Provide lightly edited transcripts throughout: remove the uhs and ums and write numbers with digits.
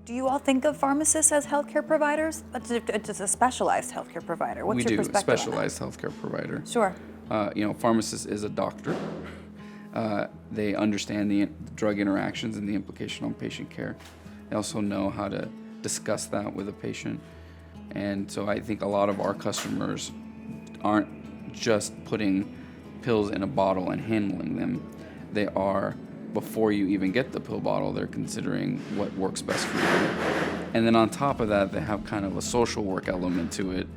Do you all think of pharmacists as healthcare providers? It's a specialized healthcare provider. What's your perspective on that? Specialized healthcare provider. Sure. Pharmacist is a doctor. They understand the drug interactions and the implication on patient care. They also know how to discuss that with a patient. And so I think a lot of our customers aren't just putting pills in a bottle and handling them. They are, before you even get the pill bottle, they're considering what works best for you. And then on top of that, they have kind of a social work element to it,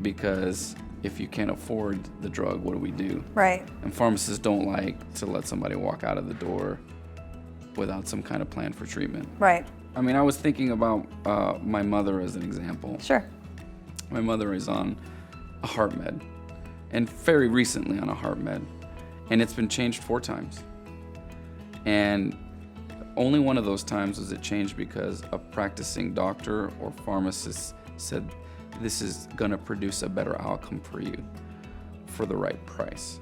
because if you can't afford the drug, what do we do? Right. And pharmacists don't like to let somebody walk out of the door without some kind of plan for treatment. Right. I mean, I was thinking about my mother as an example. Sure. My mother is on a heart med, and very recently on a heart med, and it's been changed 4 times. And only one of those times was it changed because a practicing doctor or pharmacist said, this is going to produce a better outcome for you for the right price.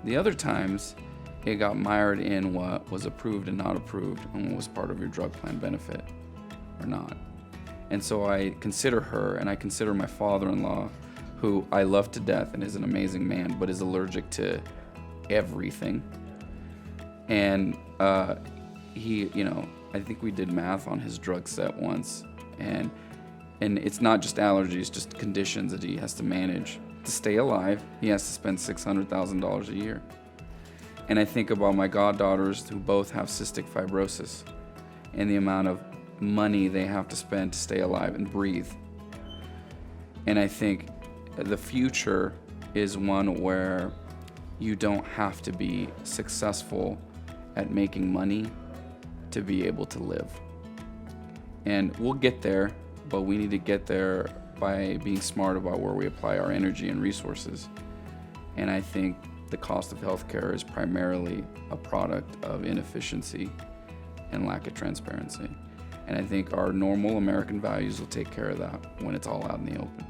The other times, it got mired in what was approved and not approved, and what was part of your drug plan benefit or not. And so I consider her, and I consider my father-in-law, who I love to death and is an amazing man, but is allergic to everything. And he, I think we did math on his drug set once, and it's not just allergies, just conditions that he has to manage. To stay alive, he has to spend $600,000 a year. And I think about my goddaughters who both have cystic fibrosis and the amount of money they have to spend to stay alive and breathe. And I think the future is one where you don't have to be successful at making money to be able to live. And we'll get there, but we need to get there by being smart about where we apply our energy and resources. And I think the cost of healthcare is primarily a product of inefficiency and lack of transparency. And I think our normal American values will take care of that when it's all out in the open.